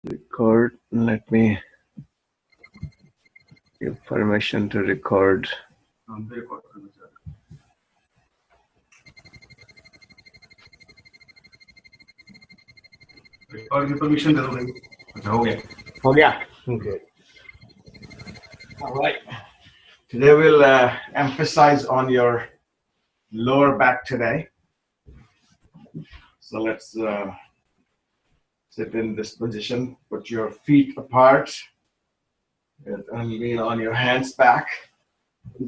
Record. Let me give permission to record. Record की permission दे दो भाई. अच्छा हो गया. Okay. All right. Today we'll emphasize on your lower back today. So let's sit in this position. Put your feet apart and lean on your hands back.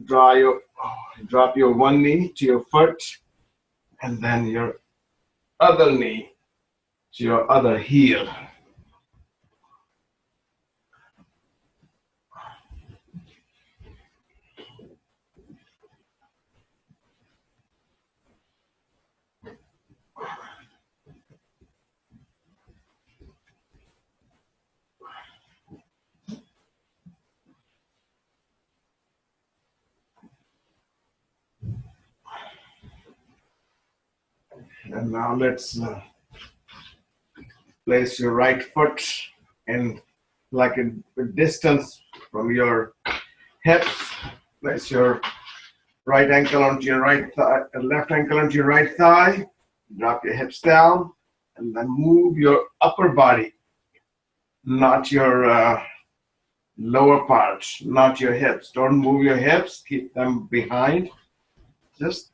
Drop your one knee to your foot, and then your other knee to your other heel. And now let's place your right foot in like a distance from your hips. Place your right ankle onto your right thigh, left ankle onto your right thigh. Drop your hips down, and then move your upper body, not your lower part, not your hips. Don't move your hips. Keep them behind. Just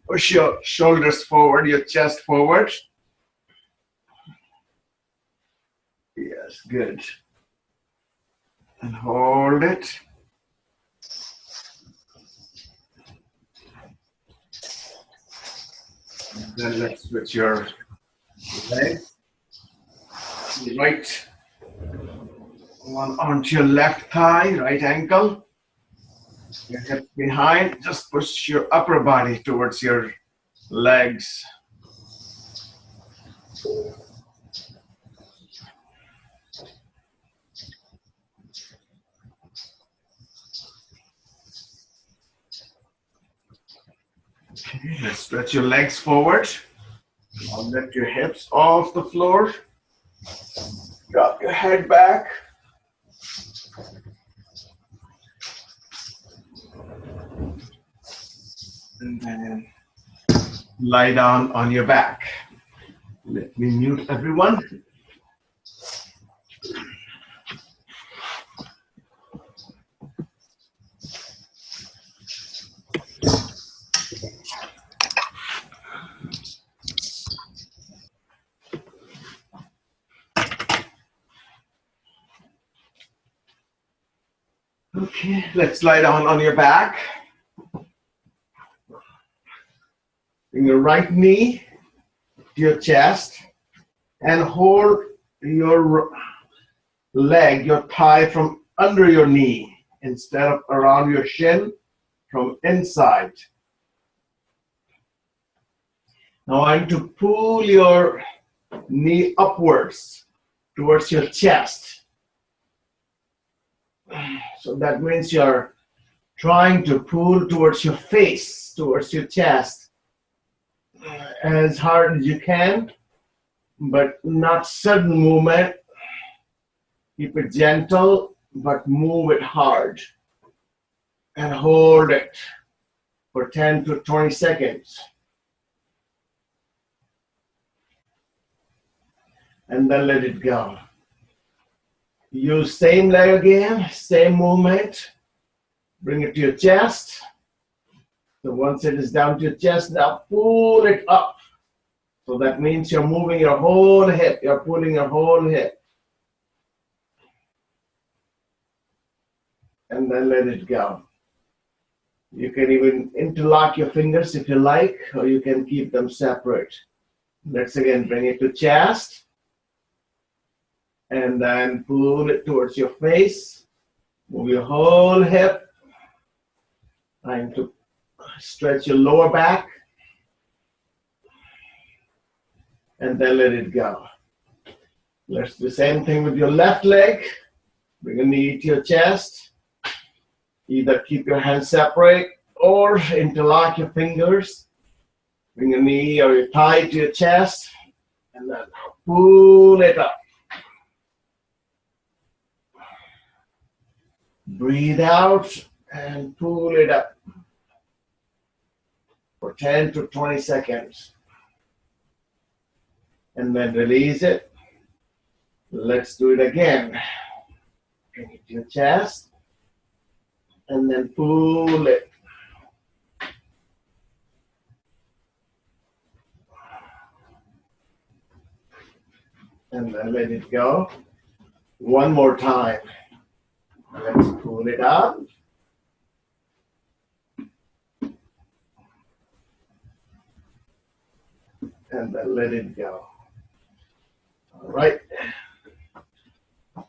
push your shoulders forward, your chest forward. Yes, good. And hold it. And then let's switch your legs. Right one onto your left thigh, right ankle. Your hips behind. Just push your upper body towards your legs. Okay, let's stretch your legs forward. Now lift your hips off the floor. Drop your head back. And then lie down on your back. Let me mute everyone. Okay, let's lie down on your back. Bring your right knee to your chest and hold your leg, your thigh from under your knee instead of around your shin, from inside. Now I want to pull your knee upwards towards your chest. So that means you're trying to pull towards your face, towards your chest, as hard as you can, but not sudden movement. Keep it gentle, but move it hard. And hold it for 10 to 20 seconds. And then let it go. Use same leg again, same movement. Bring it to your chest. So once it is down to your chest, now pull it up. So that means you're moving your whole hip. You're pulling your whole hip. And then let it go. You can even interlock your fingers if you like, or you can keep them separate. Let's again bring it to chest. And then pull it towards your face. Move your whole hip. Trying to stretch your lower back. And then let it go. Let's do the same thing with your left leg. Bring a knee to your chest. Either keep your hands separate or interlock your fingers. Bring a knee or your thigh to your chest. And then pull it up. Breathe out and pull it up for 10 to 20 seconds. And then release it. Let's do it again. Bring it to your chest. And then pull it. And then let it go. One more time. Let's pull it up. And then let it go. All right.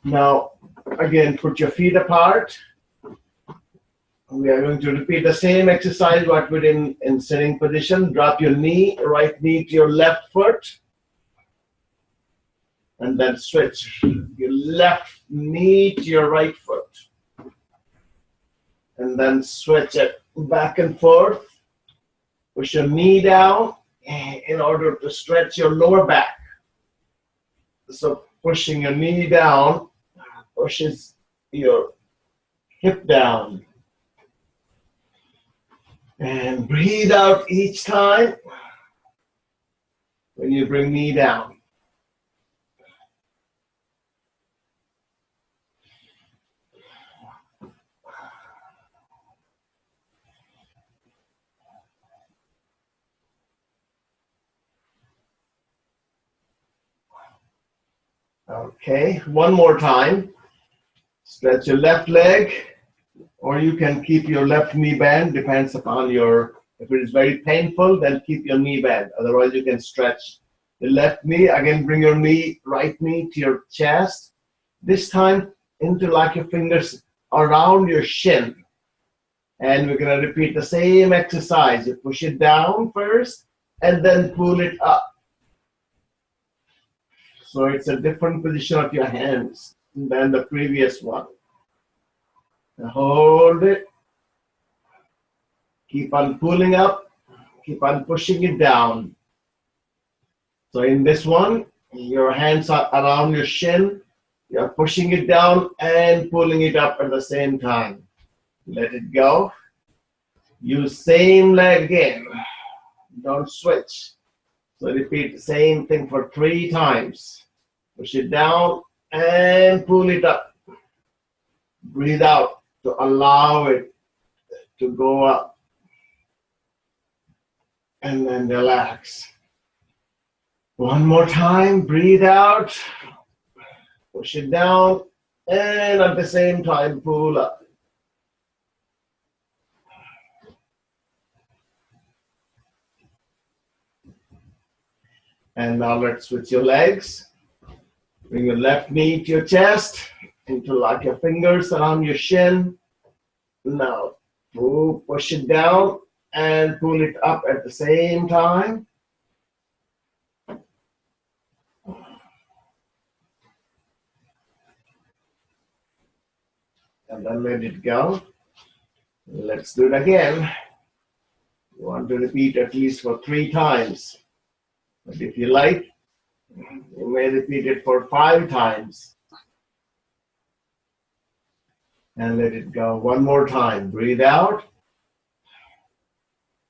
Now, again, put your feet apart. We are going to repeat the same exercise what we did in sitting position. Drop your knee, right knee to your left foot. And then switch your left knee to your right foot. And then switch it back and forth. Push your knee down in order to stretch your lower back. So pushing your knee down pushes your hip down. And breathe out each time when you bring knee down. Okay, one more time. Stretch your left leg, or you can keep your left knee bent, depends upon your, if it is very painful, then keep your knee bent. Otherwise, you can stretch the left knee. Again, bring your knee, right knee to your chest. This time, into like your fingers around your shin. And we're going to repeat the same exercise. You push it down first, and then pull it up. So it's a different position of your hands than the previous one. And hold it. Keep on pulling up. Keep on pushing it down. So in this one, your hands are around your shin. You're pushing it down and pulling it up at the same time. Let it go. Use same leg again. Don't switch. So repeat the same thing for 3 times. Push it down and pull it up. Breathe out to allow it to go up. And then relax. One more time. Breathe out. Push it down. And at the same time, pull up. And now let's switch your legs. Bring your left knee to your chest, interlock your fingers around your shin. Now, push it down and pull it up at the same time. And then let it go. Let's do it again. You want to repeat at least for 3 times. But if you like, you may repeat it for 5 times. And let it go one more time. Breathe out.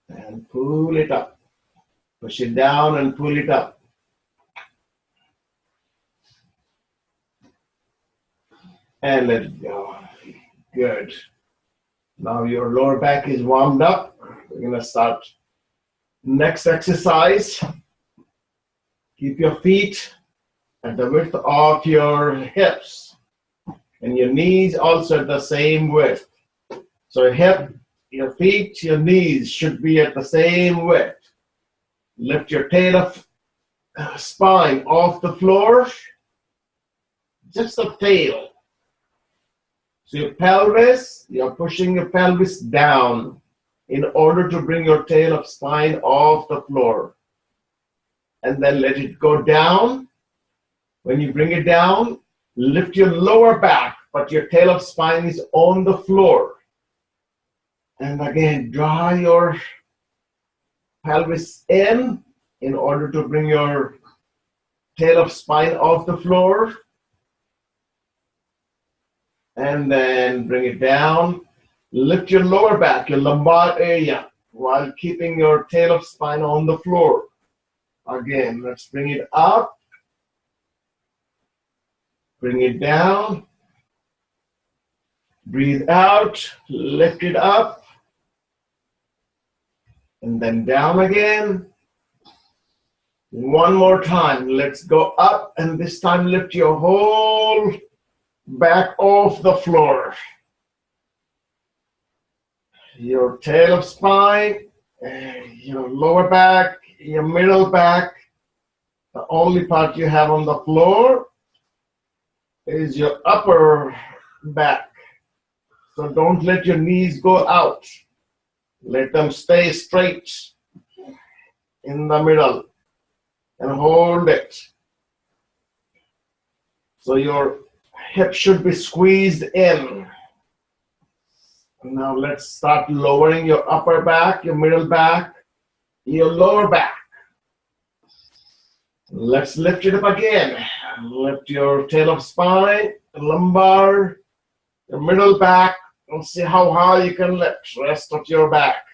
And pull it up. Push it down and pull it up. And let it go. Good. Now your lower back is warmed up. We're going to start next exercise. Keep your feet at the width of your hips. And your knees also at the same width. So your feet, your knees should be at the same width. Lift your tail of spine off the floor. Just the tail. So your pelvis, you're pushing your pelvis down in order to bring your tail of spine off the floor. And then let it go down. When you bring it down, lift your lower back, but your tail of spine is on the floor. And again, draw your pelvis in order to bring your tail of spine off the floor. And then bring it down. Lift your lower back, your lumbar area, while keeping your tail of spine on the floor. Again, let's bring it up. Bring it down. Breathe out. Lift it up. And then down again. One more time. Let's go up, and this time lift your whole back off the floor. Your tail of spine, your lower back, your middle back. The only part you have on the floor is your upper back. So don't let your knees go out. Let them stay straight in the middle and hold it. So your hip should be squeezed in. Now let's start lowering your upper back, your middle back, your lower back. Let's lift it up again. Lift your tail of spine, lumbar, your middle back, and see how high you can lift. Rest of your back.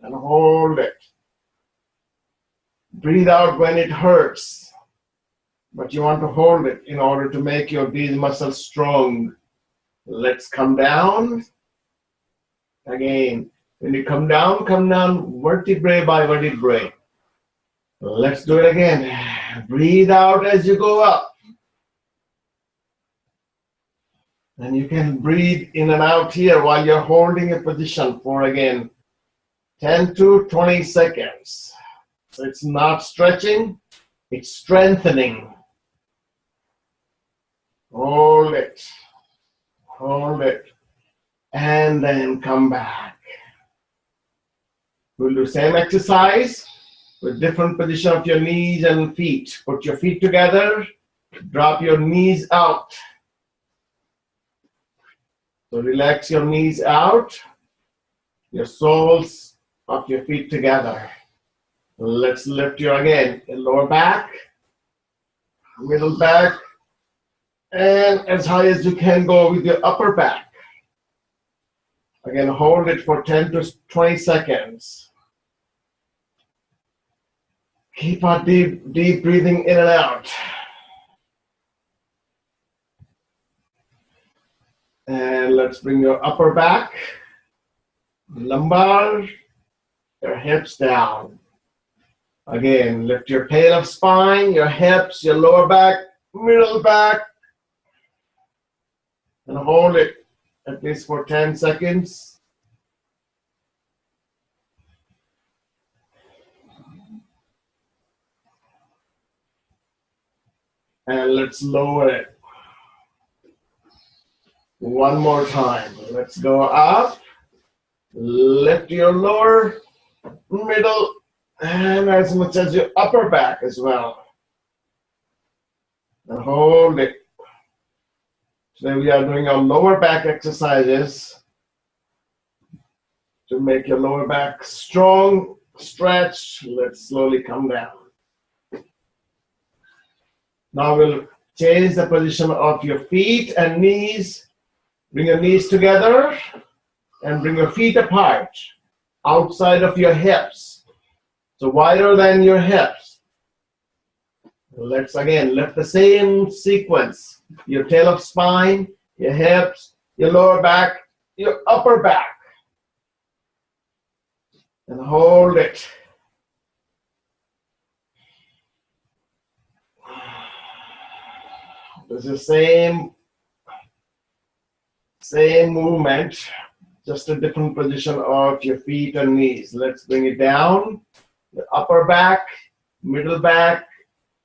And hold it. Breathe out when it hurts. But you want to hold it in order to make these muscles strong. Let's come down. Again, when you come down vertebrae by vertebrae. Let's do it again. Breathe out as you go up. And you can breathe in and out here while you're holding a position for, again, 10 to 20 seconds. So it's not stretching, it's strengthening. Hold it. Hold it. And then come back. We'll do same exercise with different position of your knees and feet. Put your feet together. Drop your knees out. So relax your knees out. Your soles of your feet together. Let's lift your, again, lower back, middle back, and as high as you can go with your upper back. Again, hold it for 10 to 20 seconds. Keep a deep breathing in and out. And let's bring your upper back, lumbar, your hips down. Again, lift your tail of spine, your hips, your lower back, middle back, and hold it at least for 10 seconds. And let's lower it. One more time. Let's go up. Lift your lower, middle, and as much as your upper back as well. And hold it. Today we are doing our lower back exercises to make your lower back strong, stretch. Let's slowly come down. Now we'll change the position of your feet and knees. Bring your knees together and bring your feet apart, outside of your hips. So wider than your hips. Let's again lift the same sequence. Your tail of spine, your hips, your lower back, your upper back. And hold it. It's the same movement, just a different position of your feet and knees. Let's bring it down. The upper back, middle back,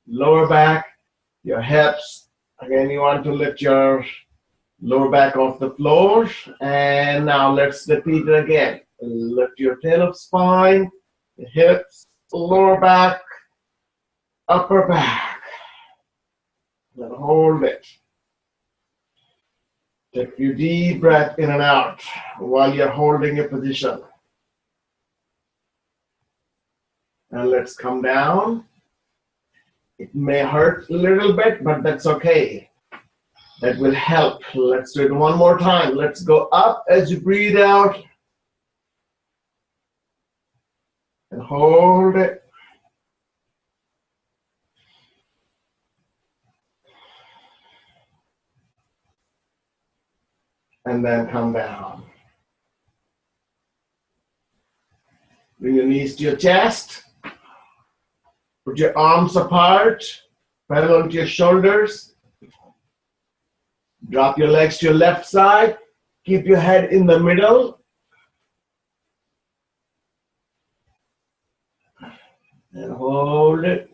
lower back, your hips. Again, you want to lift your lower back off the floor. And now let's repeat it again. Lift your tail of spine, your hips, lower back, upper back. Then hold it. Take a few deep breaths in and out while you're holding your position. And let's come down. It may hurt a little bit, but that's okay. That will help. Let's do it one more time. Let's go up as you breathe out. And hold it. And then come down. Bring your knees to your chest. Put your arms apart. Pedal onto your shoulders. Drop your legs to your left side. Keep your head in the middle. And hold it.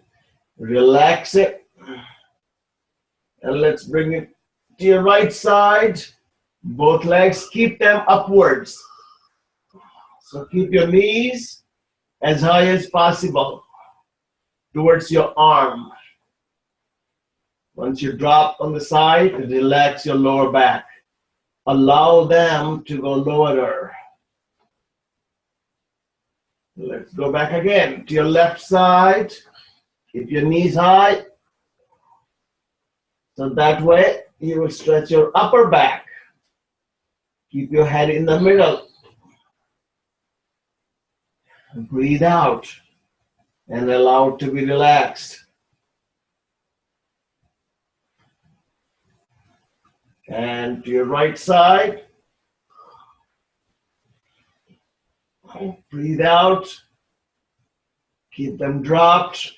Relax it. And let's bring it to your right side. Both legs, keep them upwards. So keep your knees as high as possible towards your arm. Once you drop on the side, relax your lower back. Allow them to go lower. Let's go back again to your left side. Keep your knees high. So that way you will stretch your upper back. Keep your head in the middle. Breathe out and allow it to be relaxed. And to your right side. Breathe out. Keep them dropped.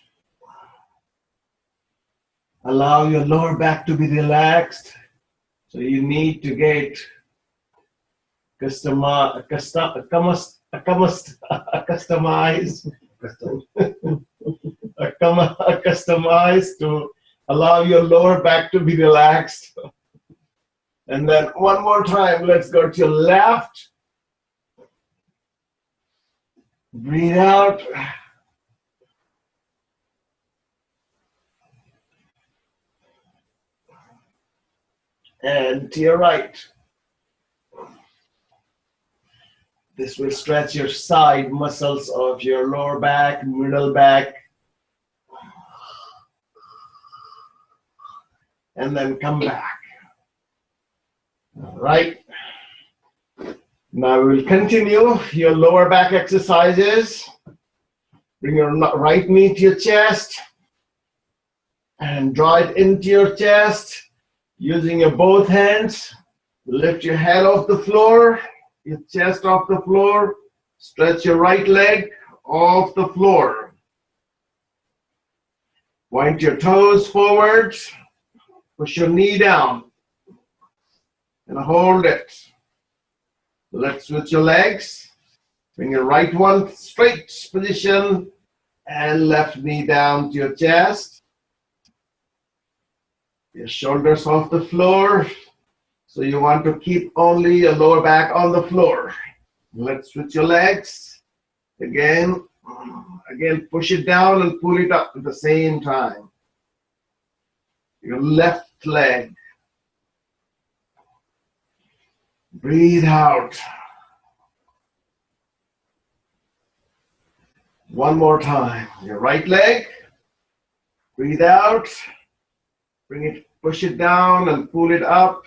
Allow your lower back to be relaxed. So you need to get customized to allow your lower back to be relaxed. And then one more time, let's go to your left. Breathe out. And to your right. This will stretch your side muscles of your lower back, middle back. And then come back. All right. Now we will continue your lower back exercises. Bring your right knee to your chest and draw it into your chest. Using your both hands, lift your head off the floor, your chest off the floor. Stretch your right leg off the floor. Point your toes forward. Push your knee down. And hold it. Let's switch your legs. Bring your right one straight position and left knee down to your chest. Your shoulders off the floor. So you want to keep only your lower back on the floor. Let's switch your legs. Again, push it down and pull it up at the same time. Your left leg. Breathe out. One more time. Your right leg. Breathe out. Bring it, push it down and pull it up.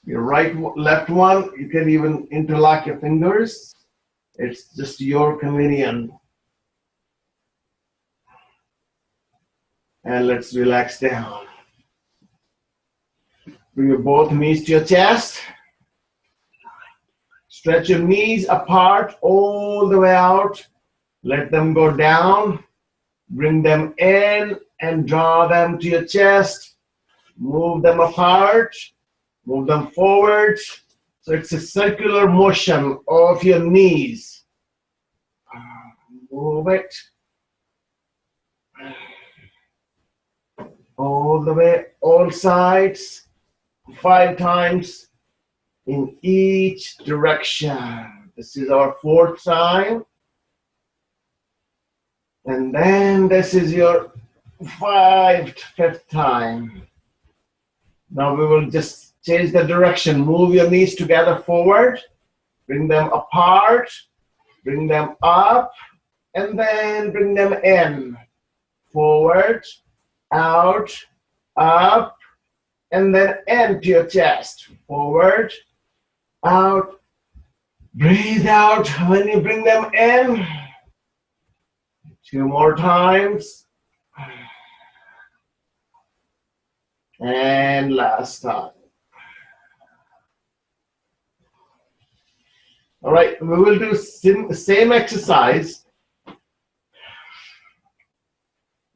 Your left one, you can even interlock your fingers. It's just your convenience. And let's relax down. Bring your both knees to your chest. Stretch your knees apart all the way out. Let them go down. Bring them in and draw them to your chest. Move them apart. Move them forward. So it's a circular motion of your knees. Move it. All the way, all sides. 5 times in each direction. This is our 4th time. And then this is your 5th time. Now we will just change the direction. Move your knees together forward. Bring them apart. Bring them up. And then bring them in. Forward, out, up, and then empty your chest. Forward, out. Breathe out when you bring them in. 2 more times. And last time. All right, we will do same exercise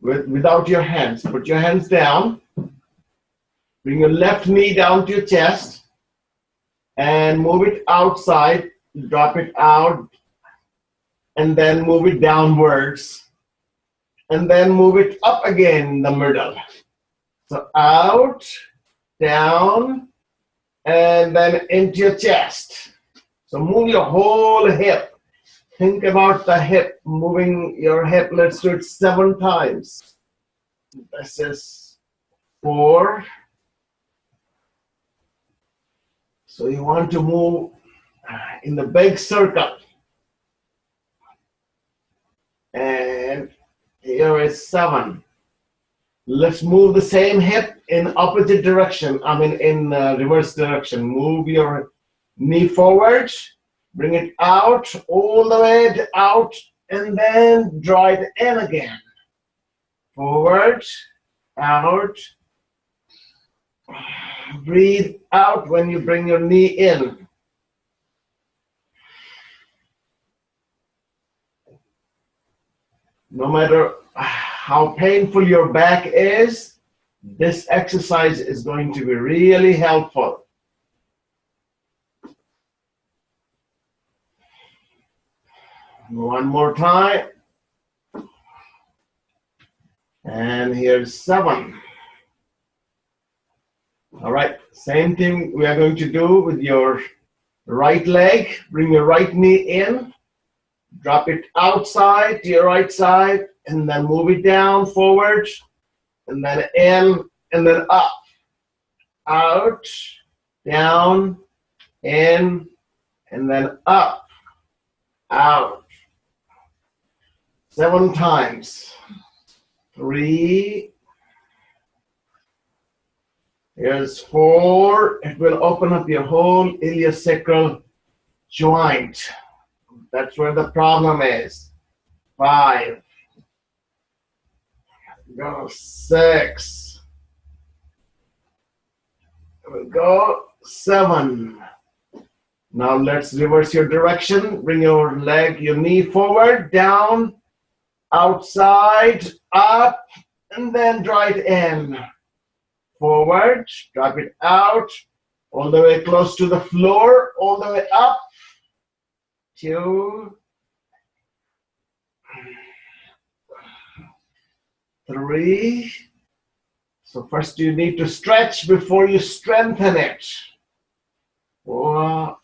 without your hands. Put your hands down. Bring your left knee down to your chest and move it outside. Drop it out and then move it downwards and then move it up again in the middle. So out, down, and then into your chest. So move your whole hip. Think about the hip, moving your hip. Let's do it 7 times. This is 4. So you want to move in the big circle. And here is 7. Let's move the same hip in opposite direction. I mean in reverse direction. Move your knee forward. Bring it out, all the way out, and then draw it in again. Forward, out. Breathe out when you bring your knee in. No matter how painful your back is, this exercise is going to be really helpful. One more time. And here's 7. All right, same thing we are going to do with your right leg. Bring your right knee in. Drop it outside to your right side. And then move it down, forward. And then in, and then up. Out, down, in, and then up. Out. 7 times. 3. Here's 4. It will open up your whole iliosacral joint. That's where the problem is. 5. Go 6. We'll go 7. Now let's reverse your direction. Bring your leg, your knee forward, down, outside, up, and then draw it in. Forward, drop it out, all the way close to the floor, all the way up. 2, 3. So first you need to stretch before you strengthen it. 4,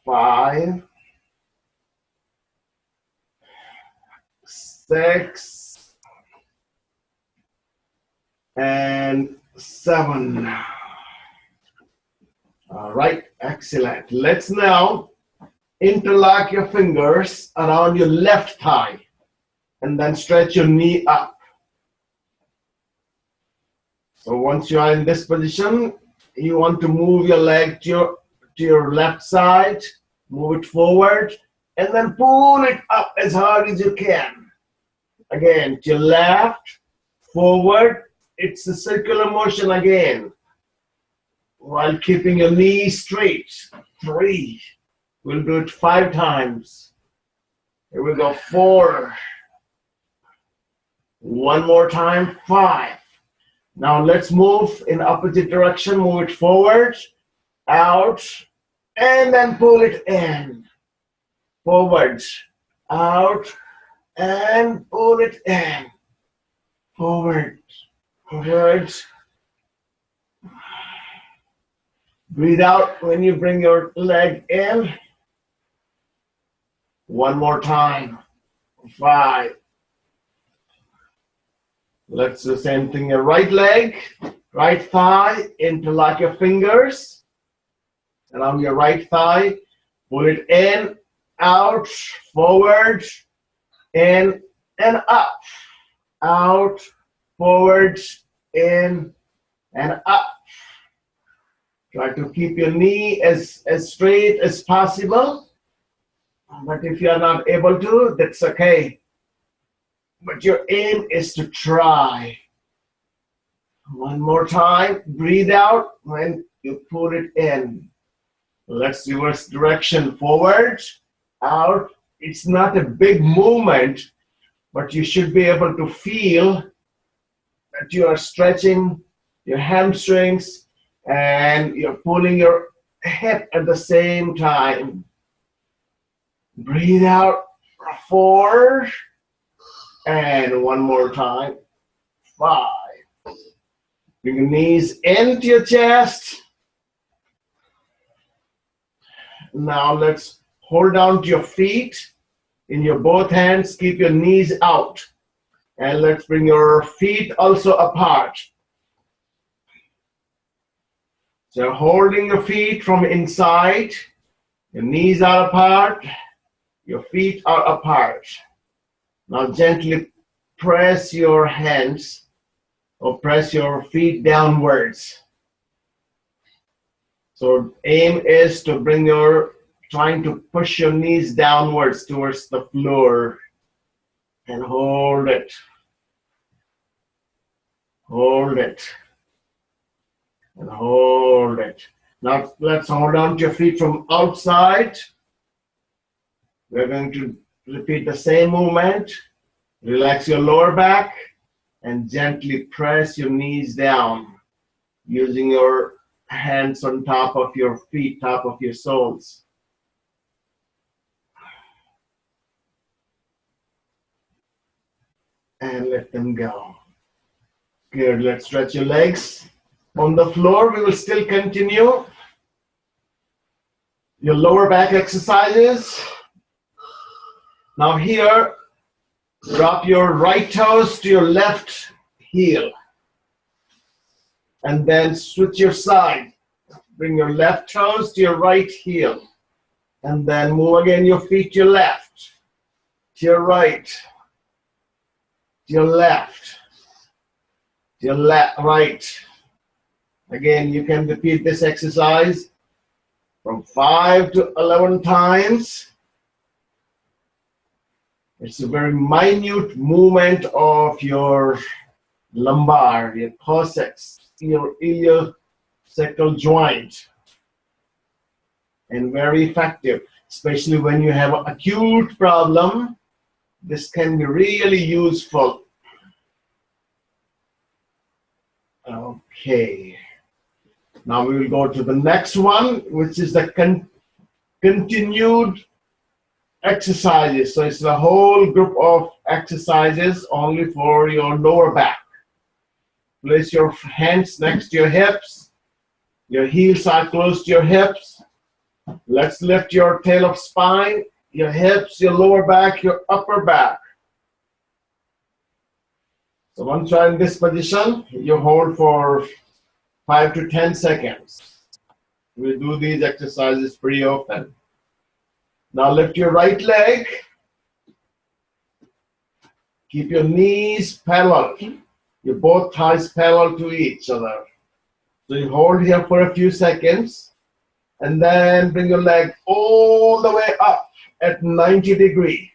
5, 6, and 7. All right, excellent. Let's now interlock your fingers around your left thigh and then stretch your knee up. So once you are in this position, you want to move your leg to your left side, move it forward, and then pull it up as hard as you can. Again, to your left, forward. It's a circular motion again, while keeping your knee straight. 3. We'll do it 5 times. Here we go. 4. One more time. 5. Now let's move in opposite direction. Move it forward, out, and then pull it in. Forward, out, and pull it in. Forward, forward. Breathe out when you bring your leg in. One more time. 5. Let's do the same thing. Your right leg, right thigh, interlock your fingers around your right thigh. Pull it in, out, forward, in, and up. out, forward, in, and up. Try to keep your knee as straight as possible. But if you are not able to, that's okay. But your aim is to try. One more time. Breathe out when you put it in. Let's reverse direction. Forward, out. It's not a big movement, but you should be able to feel that you are stretching your hamstrings and you're pulling your hip at the same time. Breathe out. 4. And one more time. 5. Bring your knees into your chest. Now let's hold down to your feet in your both hands. Keep your knees out. And let's bring your feet also apart. So holding your feet from inside. Your knees are apart. Your feet are apart. Now gently press your hands or press your feet downwards. So aim is to trying to push your knees downwards towards the floor and hold it. Hold it. And hold it. Now let's hold on to your feet from outside. We're going to repeat the same movement. Relax your lower back and gently press your knees down using your hands on top of your feet, top of your soles. And let them go. Good. Let's stretch your legs. On the floor, we will still continue your lower back exercises. Now here, drop your right toes to your left heel. And then switch your side. Bring your left toes to your right heel. And then move again your feet to your left, to your right, to your left, to your right. Again, you can repeat this exercise from 5 to 11 times. It's a very minute movement of your lumbar, your coccyx, your iliosacral joint, and very effective, especially when you have an acute problem. This can be really useful. Okay. Now we will go to the next one, which is the continued exercises. So it's the whole group of exercises only for your lower back. Place your hands next to your hips. Your heels are close to your hips. Let's lift your tail of spine, your hips, your lower back, your upper back. So once you're in this position, you hold for 5 to 10 seconds. We do these exercises pretty often. Now lift your right leg. Keep your knees parallel. Your both thighs parallel to each other. So you hold here for a few seconds and then bring your leg all the way up at 90 degrees.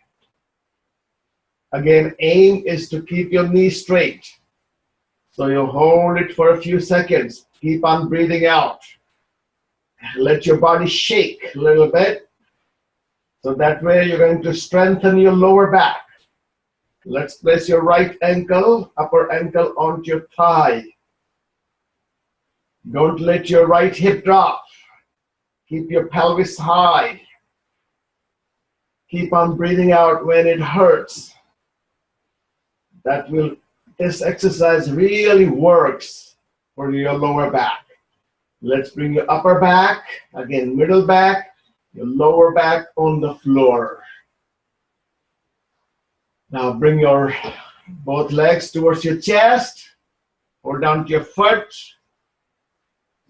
Again, aim is to keep your knee straight. So you hold it for a few seconds. Keep on breathing out. Let your body shake a little bit. So that way you're going to strengthen your lower back. Let's place your right ankle, upper ankle onto your thigh. Don't let your right hip drop. Keep your pelvis high. Keep on breathing out when it hurts. This exercise really works for your lower back. Let's bring your upper back, again middle back, your lower back on the floor. Now bring your both legs towards your chest, hold down to your foot,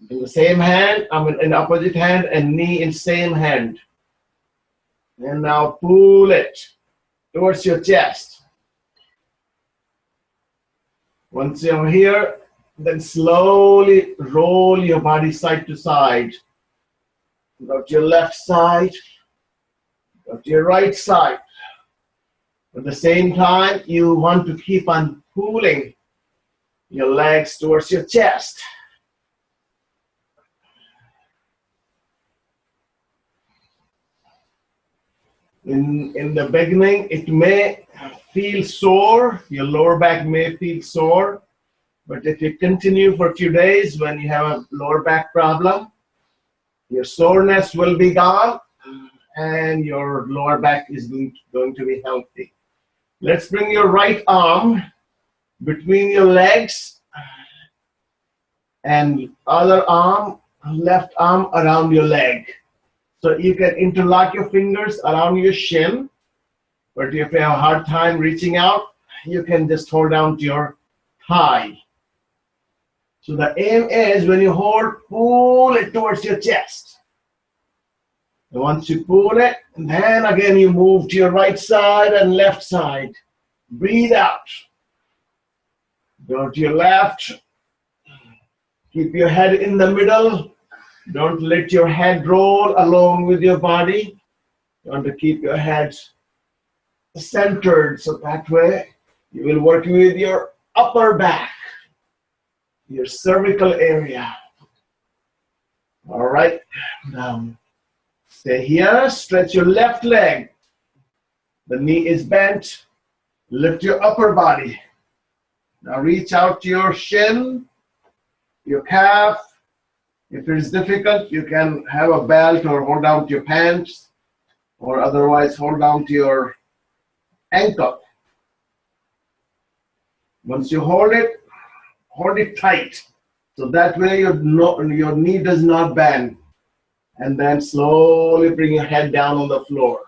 in the same hand, in the opposite hand, and knee in same hand. And now pull it towards your chest. Once you're here, then slowly roll your body side to side. Go to your left side, go to your right side. At the same time, you want to keep on pulling your legs towards your chest. In the beginning, it may feel sore, your lower back may feel sore, but if you continue for a few days when you have a lower back problem, your soreness will be gone and your lower back is going to be healthy. Let's bring your right arm between your legs and other arm, left arm around your leg. So you can interlock your fingers around your shin, but if you have a hard time reaching out, you can just hold down to your thigh. So the aim is when you hold, pull it towards your chest. And once you pull it, and then again you move to your right side and left side. Breathe out. Go to your left. Keep your head in the middle. Don't let your head roll along with your body. You want to keep your head centered, so that way you will work with your upper back, your cervical area. All right, now stay here. Stretch your left leg. The knee is bent. Lift your upper body. Now reach out to your shin, your calf. If it is difficult, you can have a belt or hold down to your pants, or otherwise hold down to your ankle. Once you hold it tight. So that way your knee does not bend. And then slowly bring your head down on the floor.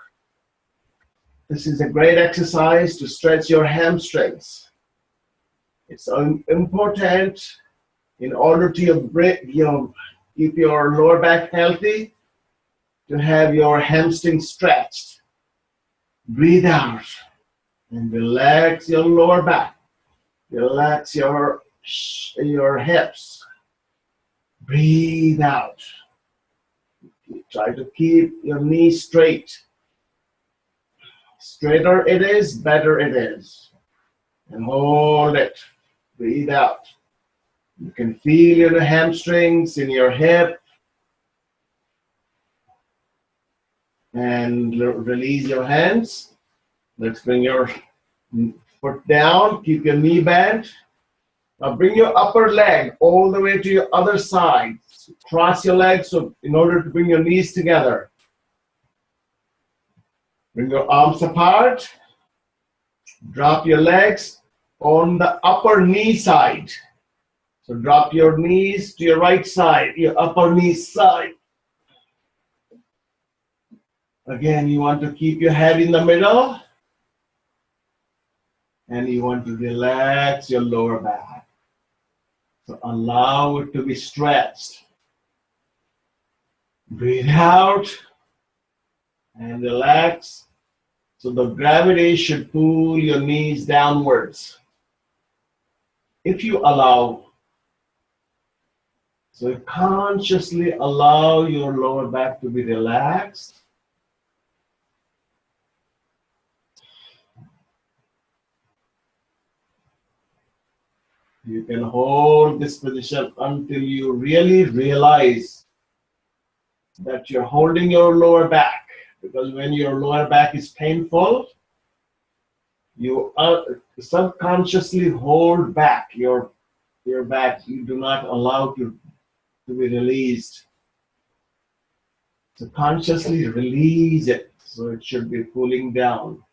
This is a great exercise to stretch your hamstrings. It's important in order to keep your lower back healthy, to have your hamstrings stretched. Breathe out and relax your lower back. Relax your hips. Breathe out. Try to keep your knees straight. Straighter it is, better it is. And hold it. Breathe out. You can feel your hamstrings in your hip. And release your hands. Let's bring your foot down. Keep your knee bent. Now bring your upper leg all the way to your other side. Cross your legs in order to bring your knees together. Bring your arms apart. Drop your legs on the upper knee side. So drop your knees to your right side, your upper knee side. Again, you want to keep your head in the middle. And you want to relax your lower back. So allow it to be stretched. Breathe out and relax. So the gravity should pull your knees downwards. If you allow, so consciously allow your lower back to be relaxed. You can hold this position until you really realize that you're holding your lower back. Because when your lower back is painful, you subconsciously hold back your back. You do not allow to be released. So consciously release it. So it should be pulling down.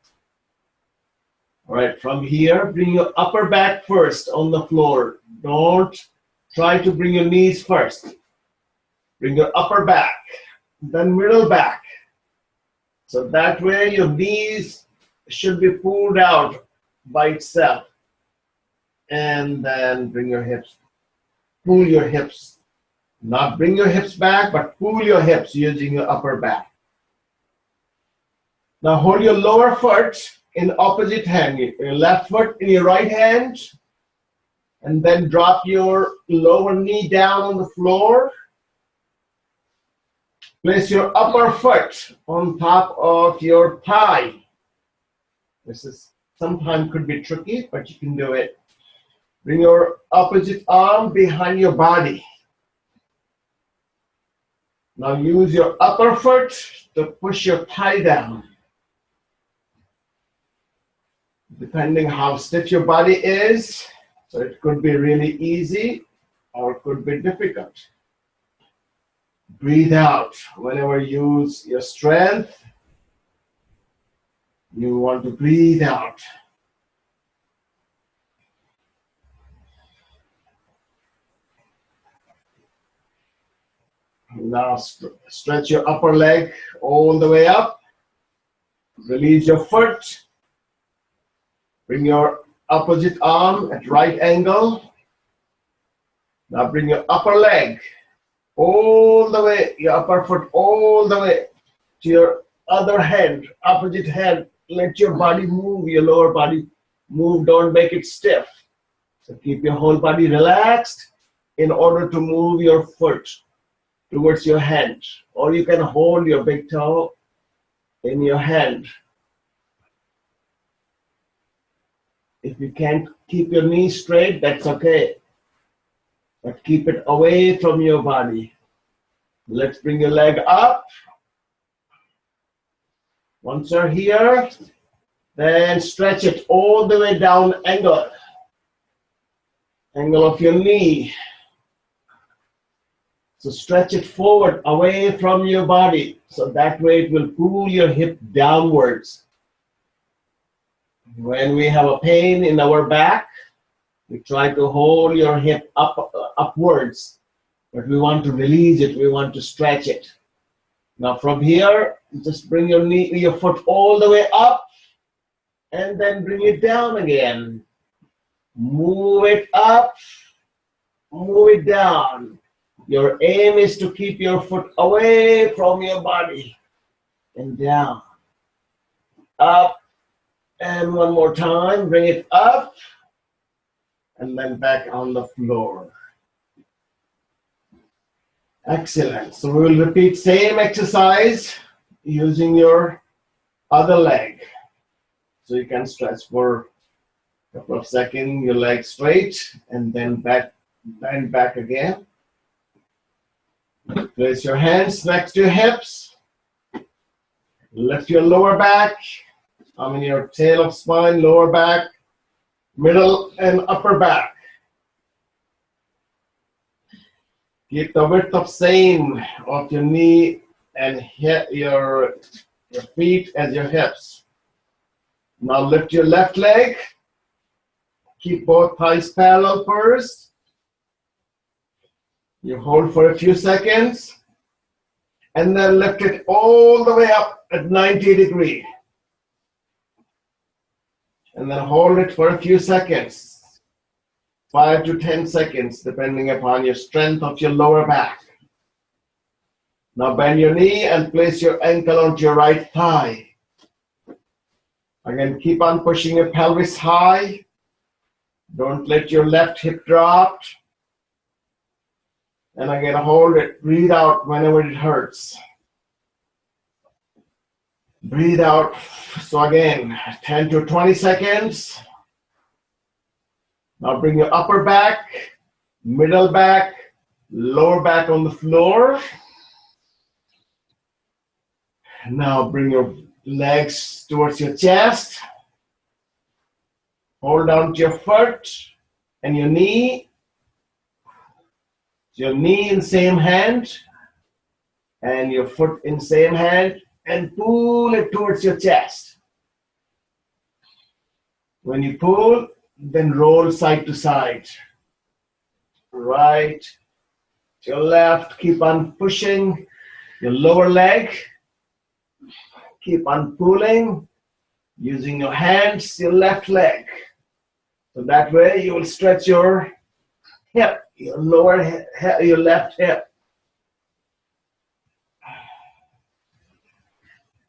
All right, from here, bring your upper back first on the floor. Don't try to bring your knees first. Bring your upper back, then middle back. So that way your knees should be pulled out by itself. And then bring your hips. Pull your hips. Not bring your hips back, but pull your hips using your upper back. Now hold your lower foot in opposite hand. Your left foot in your right hand. And then drop your lower knee down on the floor. Place your upper foot on top of your thigh. This is sometimes could be tricky, but you can do it. Bring your opposite arm behind your body. Now use your upper foot to push your thigh down. Depending how stiff your body is, so it could be really easy or it could be difficult. Breathe out. Whenever you use your strength, you want to breathe out. Now stretch your upper leg all the way up. Release your foot. Bring your opposite arm at right angle. Now bring your upper leg all the way, your upper foot all the way to your other hand, opposite hand. Let your body move, your lower body move. Don't make it stiff. So keep your whole body relaxed in order to move your foot towards your hand. Or you can hold your big toe in your hand. If you can't keep your knee straight, that's okay. But keep it away from your body. Let's bring your leg up. Once you're here, then stretch it all the way down, angle of your knee. So stretch it forward, away from your body. So that way it will pull your hip downwards. When we have a pain in our back, we try to hold your hip upwards, but we want to release it, we want to stretch it. Now from here, just bring your foot all the way up, and then bring it down again. Move it up, move it down. Your aim is to keep your foot away from your body, and down, up, and one more time, bring it up, and then back on the floor. Excellent. So we will repeat same exercise using your other leg. So you can stretch for a couple of seconds, your leg straight, and then bend back again. Place your hands next to your hips. Lift your lower back. Your tail of spine, lower back, middle and upper back. Keep the width of same of your knee and hip, your feet as your hips. Now lift your left leg. Keep both thighs parallel first. You hold for a few seconds and then lift it all the way up at 90 degrees. And then hold it for a few seconds, 5 to 10 seconds, depending upon your strength of your lower back. Now bend your knee and place your ankle onto your right thigh. Again, keep on pushing your pelvis high. Don't let your left hip drop. And again, hold it. Breathe out whenever it hurts. Breathe out. So again, 10 to 20 seconds. Now bring your upper back, middle back, lower back on the floor. Now bring your legs towards your chest. Hold down to your foot and your knee. Your knee in same hand and your foot in same hand, and pull it towards your chest. When you pull, then roll side to side. Right to your left, keep on pushing your lower leg. Keep on pulling using your hands, your left leg. So that way you will stretch your hip, your lower hip, your left hip.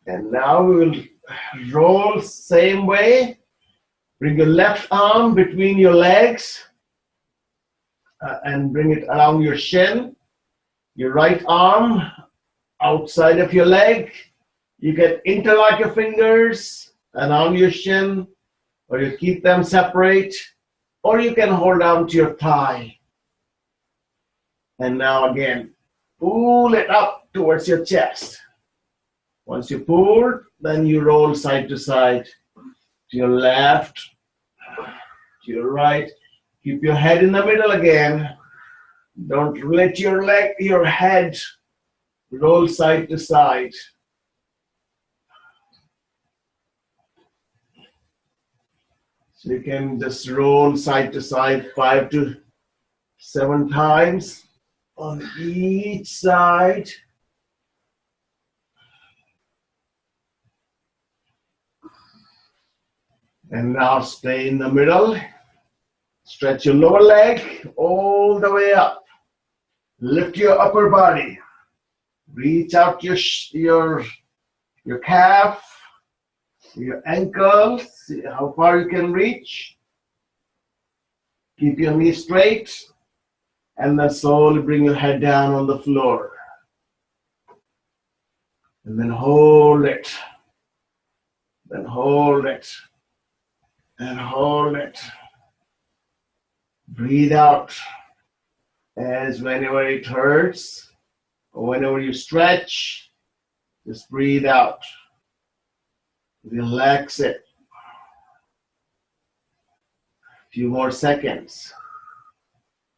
And now we will roll same way. Bring your left arm between your legs. and bring it around your shin. Your right arm outside of your leg. You can interlock your fingers around your shin, or you keep them separate, or you can hold on to your thigh. And now again, pull it up towards your chest. Once you pull, then you roll side to side, to your left, to your right. Keep your head in the middle again. Don't let your head roll side to side. So you can just roll side to side 5 to 7 times on each side. And now stay in the middle. Stretch your lower leg all the way up. Lift your upper body. Reach out your calf, your ankle. See how far you can reach. Keep your knees straight. And then slowly bring your head down on the floor. And then hold it. Then hold it. And hold it. Breathe out as whenever it hurts or whenever you stretch, just breathe out. Relax it. A few more seconds.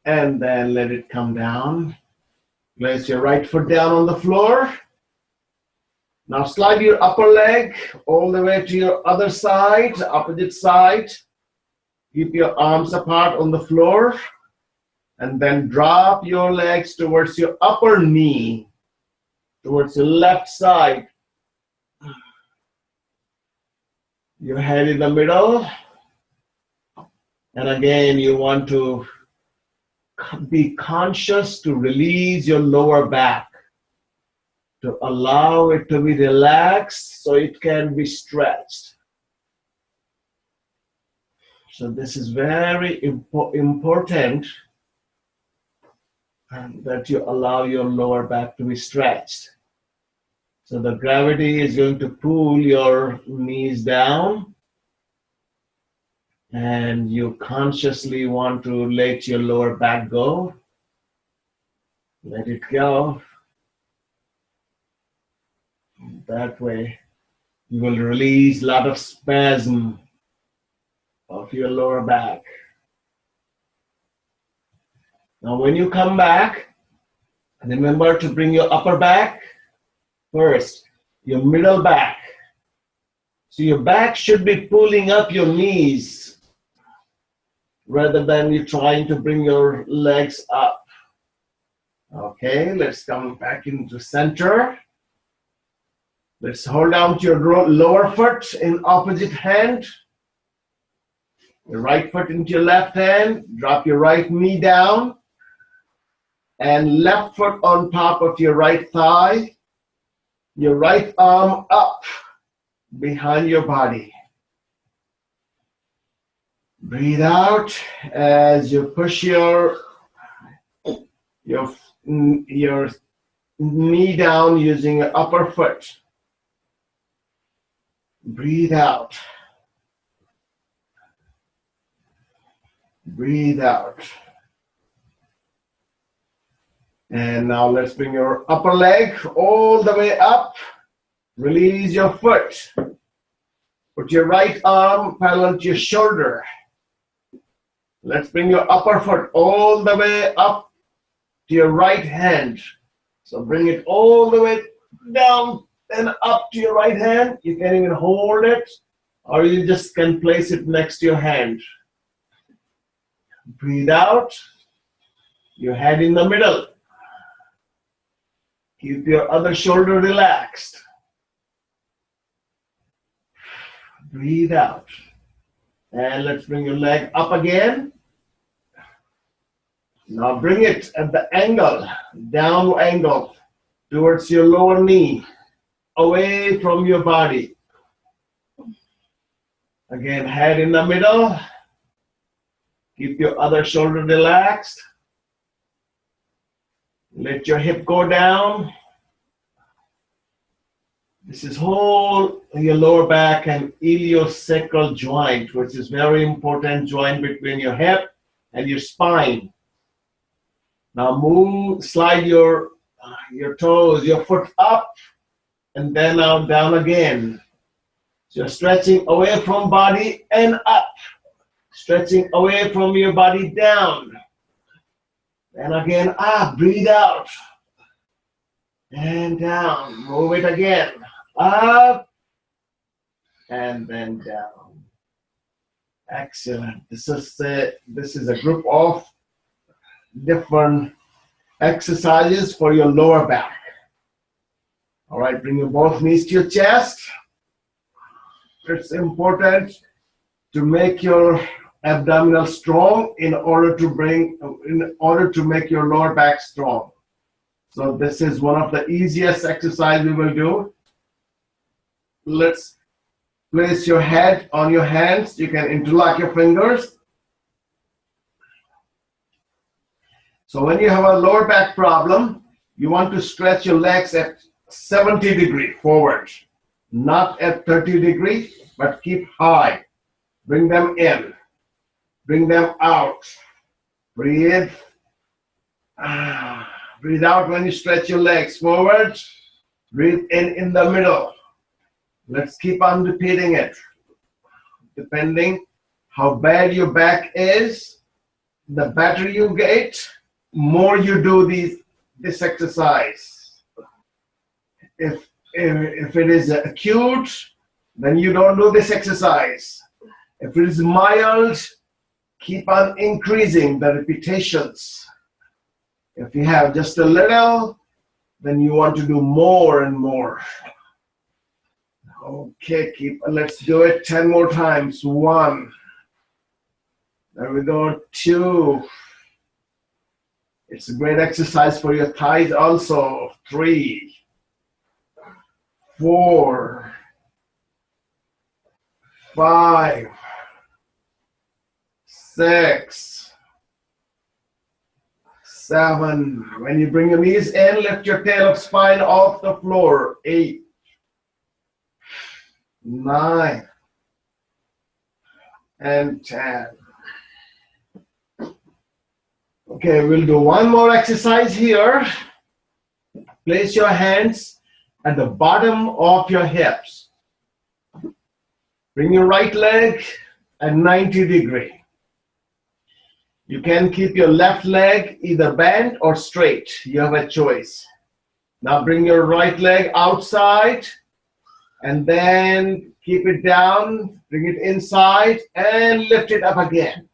And then let it come down. Place your right foot down on the floor. Now slide your upper leg all the way to your other side, opposite side. Keep your arms apart on the floor. And then drop your legs towards your upper knee, towards your left side. Your head in the middle. And again, you want to be conscious to release your lower back, to allow it to be relaxed so it can be stretched. So this is very important that you allow your lower back to be stretched. So the gravity is going to pull your knees down, and you consciously want to let your lower back go. Let it go. That way, you will release a lot of spasm of your lower back. Now, when you come back, remember to bring your upper back first, your middle back. So your back should be pulling up your knees rather than you trying to bring your legs up. Okay, let's come back into center. Let's hold down to your lower foot in opposite hand. Your right foot into your left hand. Drop your right knee down. And left foot on top of your right thigh. Your right arm up behind your body. Breathe out as you push your knee down using your upper foot. Breathe out. Breathe out. And now let's bring your upper leg all the way up. Release your foot. Put your right arm parallel to your shoulder. Let's bring your upper foot all the way up to your right hand. So bring it all the way down and up to your right hand. You can even hold it, or you just can place it next to your hand. Breathe out. Your head in the middle. Keep your other shoulder relaxed. Breathe out. And let's bring your leg up again. Now bring it at the angle, down angle, towards your lower knee, away from your body. Again, head in the middle. Keep your other shoulder relaxed. Let your hip go down. This is whole your lower back and iliosacral joint, which is very important joint between your hip and your spine. Now slide your toes, your foot up, and then out, down again. So you're stretching away from body and up. Stretching away from your body down. And again up, breathe out. And down, move it again. Up, and then down. Excellent. This is a group of different exercises for your lower back. All right, bring your both knees to your chest. It's important to make your abdominal strong in order to make your lower back strong. So this is one of the easiest exercise we will do. Let's place your head on your hands. You can interlock your fingers. So when you have a lower back problem, you want to stretch your legs at 70 degrees forward, not at 30 degrees, but keep high. Bring them in, bring them out. Breathe. Breathe out when you stretch your legs forward. Breathe in the middle. Let's keep on repeating it. Depending how bad your back is, the better you get, more you do this exercise. If it is acute, then you don't do this exercise. If it is mild, keep on increasing the repetitions. If you have just a little, then you want to do more and more. Okay, let's do it 10 more times. 1. There we go. 2. It's a great exercise for your thighs also. 3. 4. 5. 6. 7. When you bring your knees in, lift your tail of spine off the floor. 8. 9. And 10. Okay, we'll do one more exercise here. Place your hands at the bottom of your hips. Bring your right leg at 90 degrees. You can keep your left leg either bent or straight. You have a choice. Now bring your right leg outside and then keep it down, bring it inside and lift it up again.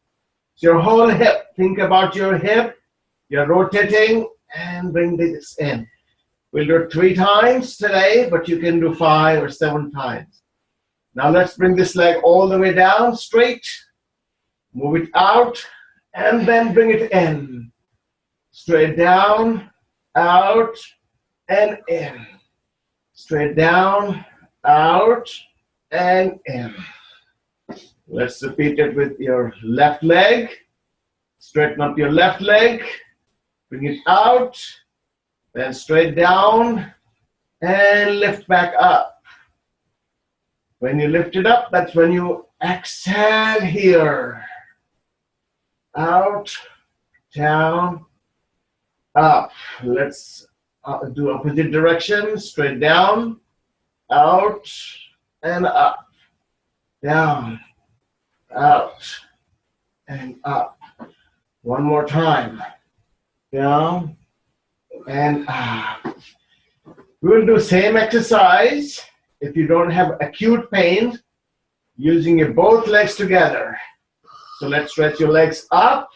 So your whole hip, think about your hip, you're rotating and bring this in. We'll do it 3 times today, but you can do 5 or 7 times. Now let's bring this leg all the way down, straight, move it out, and then bring it in. Straight down, out, and in. Straight down, out, and in. Let's repeat it with your left leg. Straighten up your left leg, bring it out, then straight down, and lift back up. When you lift it up, that's when you exhale here. Out, down, up. Let's do opposite direction. Straight down, out, and up. Down, out, and up. One more time. Down, and up. We'll do same exercise if you don't have acute pain, using your both legs together. So let's stretch your legs up.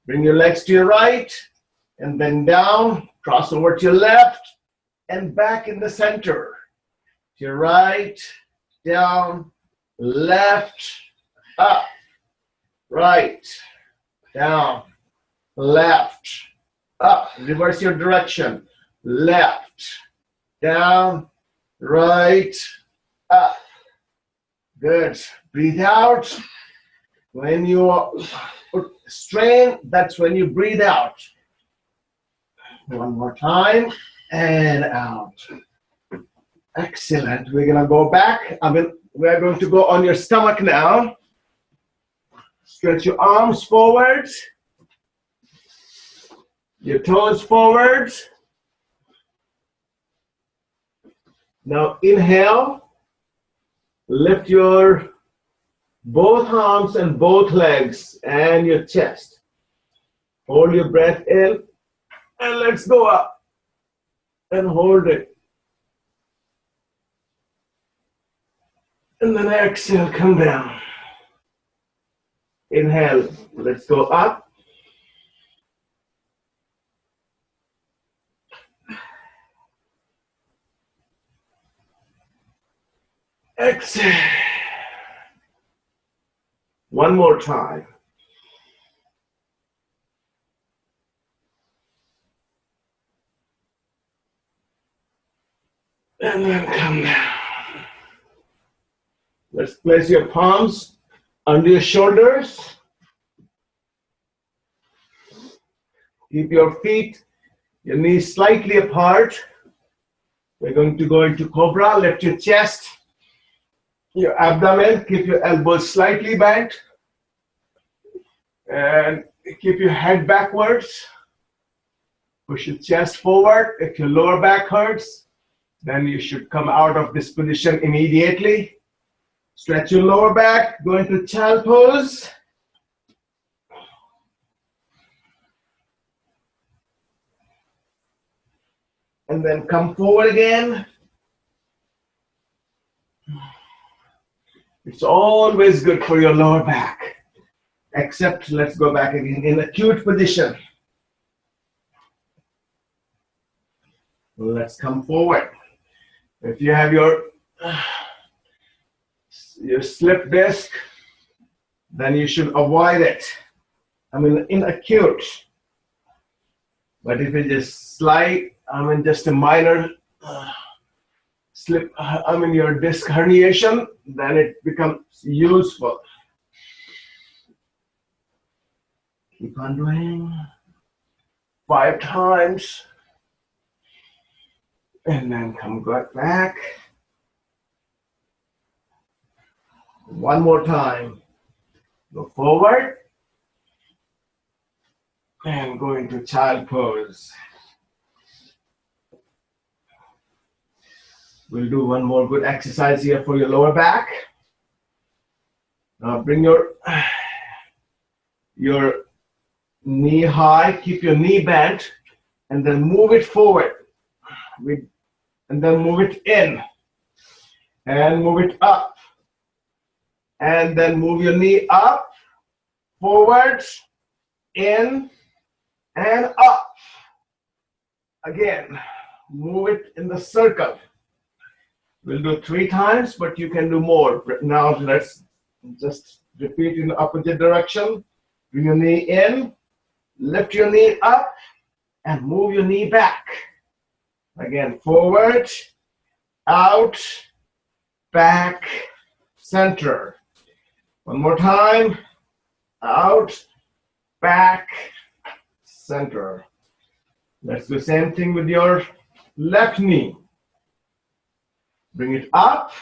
Bring your legs to your right, and then down, cross over to your left, and back in the center. To your right, down, left, up, right, down, left, up. Reverse your direction. Left, down, right, up. Good. Breathe out. When you strain, that's when you breathe out. One more time. And out. Excellent. We're gonna go back. We're going to go on your stomach now. Stretch your arms forwards. Your toes forwards. Now inhale. Lift your both arms and both legs and your chest. Hold your breath in and let's go up and hold it. And then exhale, come down. Inhale, let's go up. Exhale. One more time. And then come down. Let's place your palms under your shoulders. Keep your feet, your knees slightly apart. We're going to go into cobra. Lift your chest, your abdomen. Keep your elbows slightly bent. And keep your head backwards. Push your chest forward. If your lower back hurts, then you should come out of this position immediately. Stretch your lower back, go into child pose. And then come forward again. It's always good for your lower back. Except, let's go back again, in acute position. Let's come forward. If you have your slip disc, then you should avoid it. In acute. But if it just slide, just a minor slip, your disc herniation, then it becomes useful. Keep on doing 5 times. And then come back. One more time. Go forward. And go into child pose. We'll do one more good exercise here for your lower back. Now bring your knee high, keep your knee bent, and then move it forward. And then move it in. And move it up. And then move your knee up, forward, in, and up. Again, move it in the circle. We'll do 3 times, but you can do more. Now let's just repeat in the opposite direction. Bring your knee in, lift your knee up, and move your knee back. Again, forward, out, back, center. One more time. Out, back, center. Let's do the same thing with your left knee. Bring it up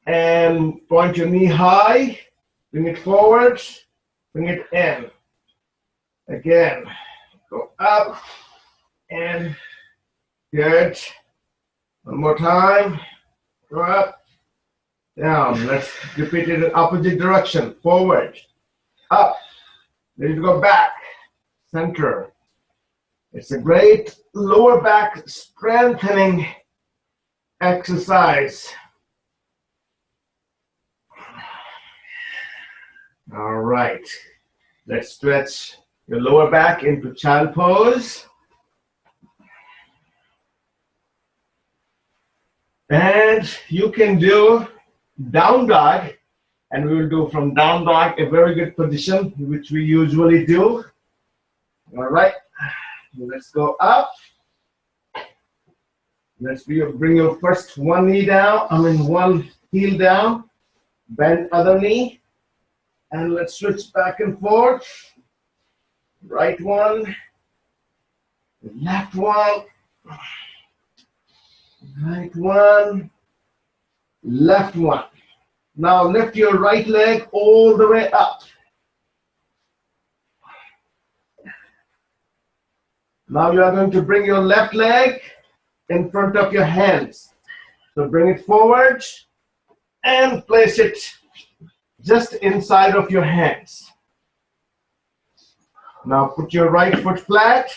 and point your knee high. Bring it forward, bring it in. Again, go up and good. One more time. Go up, down. Let's repeat it in opposite direction. Forward, up. Ready to go back, center. It's a great lower back strengthening exercise. All right. Let's stretch your lower back into child pose. And you can do down dog, and we will do from down dog a very good position, which we usually do. All right, let's go up. Let's bring your first one knee down, one heel down, bend other knee, and let's switch back and forth. Right one, Left one, right one, left one. Now lift your right leg all the way up. Now you are going to bring your left leg in front of your hands. So bring it forward and place it just inside of your hands. Now put your right foot flat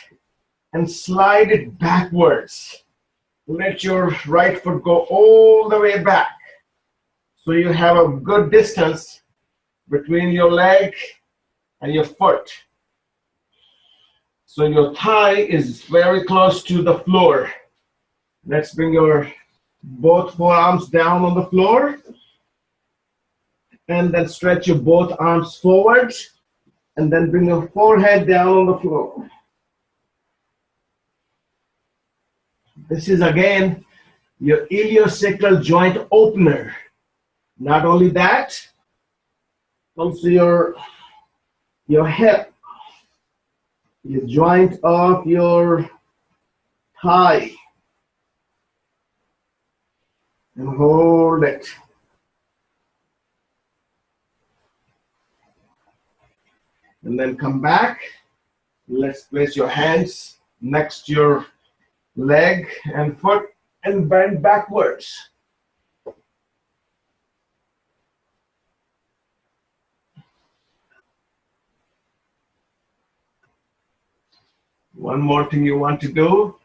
and slide it backwards. Let your right foot go all the way back. So you have a good distance between your leg and your foot. So your thigh is very close to the floor. Let's bring your both forearms down on the floor. And then stretch your both arms forward. And then bring your forehead down on the floor. This is again your iliosacral joint opener. Not only that, also your hip, your joint of your thigh. And hold it. And then come back. Let's place your hands next to your leg and foot and bend backwards. One more thing you want to do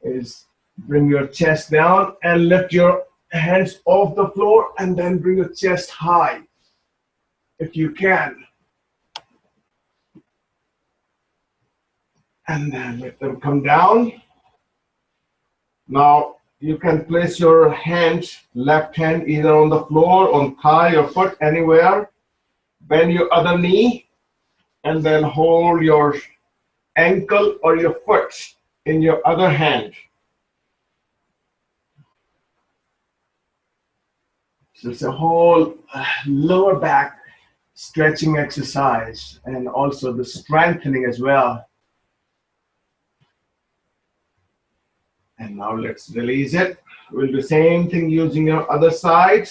is bring your chest down and lift your hands off the floor and then bring your chest high if you can. And then let them come down. Now you can place your hand, left hand either on the floor, on thigh or foot, anywhere. Bend your other knee and then hold your ankle or your foot in your other hand. So it's a whole lower back stretching exercise and also the strengthening as well. And now let's release it. We'll do the same thing using your other side.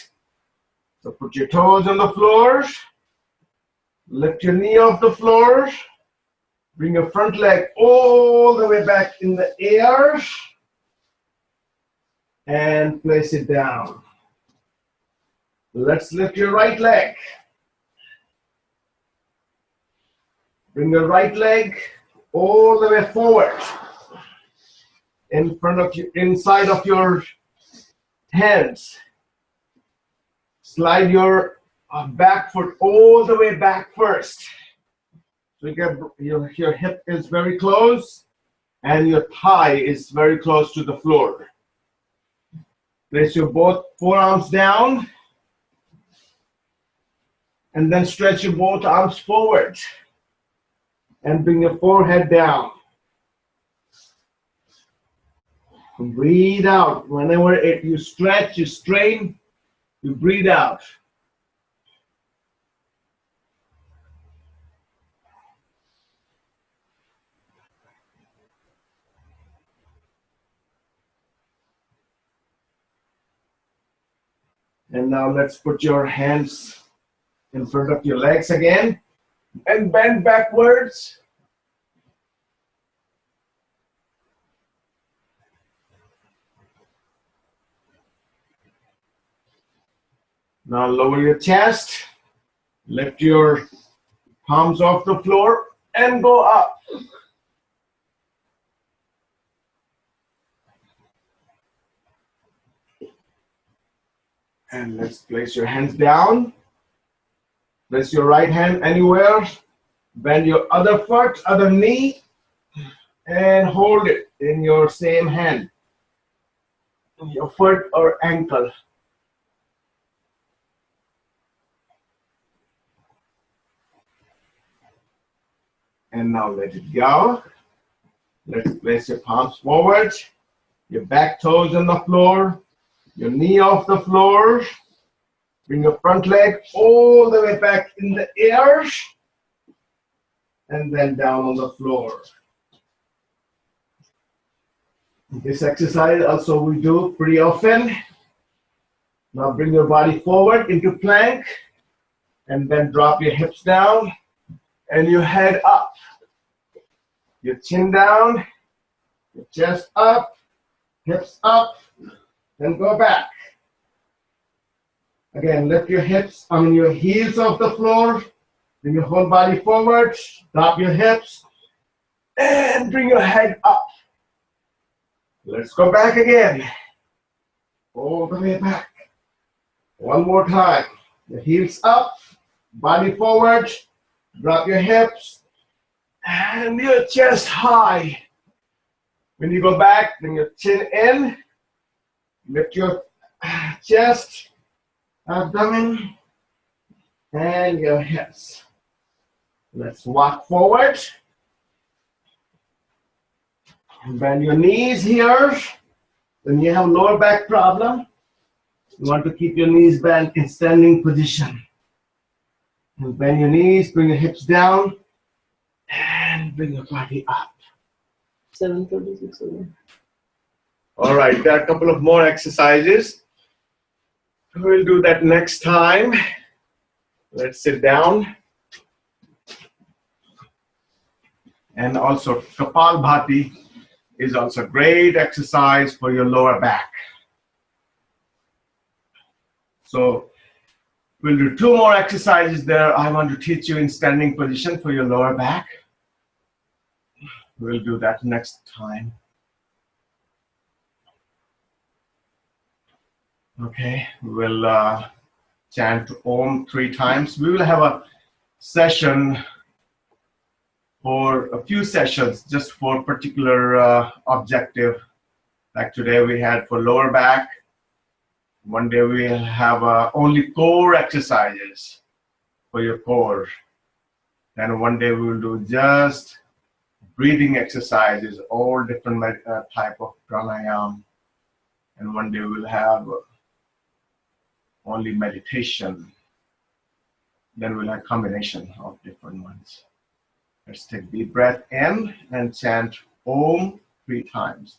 So put your toes on the floor. Lift your knee off the floor. Bring your front leg all the way back in the air. And place it down. Let's lift your right leg. Bring your right leg all the way forward. In front of you, inside of your hands. Slide your back foot all the way back first. So you get your hip is very close and your thigh is very close to the floor. Place your both forearms down and then stretch your both arms forward and bring your forehead down. Breathe out. Whenever you stretch, you strain, you breathe out. And now let's put your hands in front of your legs again and bend backwards. Now lower your chest, lift your palms off the floor and go up. And let's place your hands down. Place your right hand anywhere. Bend your other foot, other knee, and hold it in your same hand. Your foot or ankle. And now let it go. Let's place your palms forward. Your back toes on the floor. Your knee off the floor. Bring your front leg all the way back in the air. And then down on the floor. This exercise also we do pretty often. Now bring your body forward into plank and then drop your hips down and your head up. Your chin down, your chest up, hips up, then go back. Again, lift your hips, your heels off the floor, bring your whole body forward, drop your hips, and bring your head up. Let's go back again. All the way back. One more time. Your heels up, body forward, drop your hips, and your chest high. When you go back, bring your chin in, lift your chest, abdomen, and your hips. Let's walk forward. Bend your knees here. When you have lower back problem, you want to keep your knees bent in standing position. And bend your knees, bring your hips down, and bring your body up. 7:36. All right, there are a couple of more exercises. We'll do that next time. Let's sit down. And also, Kapalbhati is also a great exercise for your lower back. So we'll do 2 more exercises there. I want to teach you in standing position for your lower back. We'll do that next time. Okay, we'll chant Om 3 times. We will have a session for a few sessions just for particular objective. Like today we had for lower back. One day we'll have only core exercises for your core. Then one day we'll do just breathing exercises, all different type of pranayam. And one day we'll have only meditation. Then we'll have combination of different ones. Let's take deep breath in and chant Om 3 times.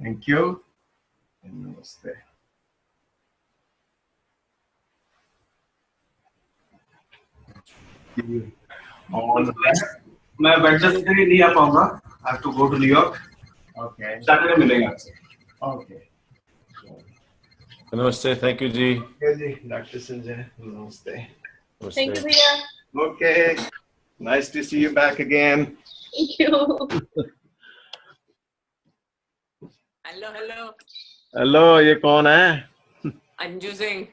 Thank you. And namaste. On the left. मैं Wednesday नहीं आ पाऊंगा. I have to go to New York. Okay. Saturday मिलेंगे आपसे. Okay. Namaste. Thank you, Ji. Okay, Ji. Dr. Sanjay. Namaste. Namaste. Thank you, Priya. Okay. Nice to see you back again. Thank you. Hello. Hello, ये कौन है? Anju Singh.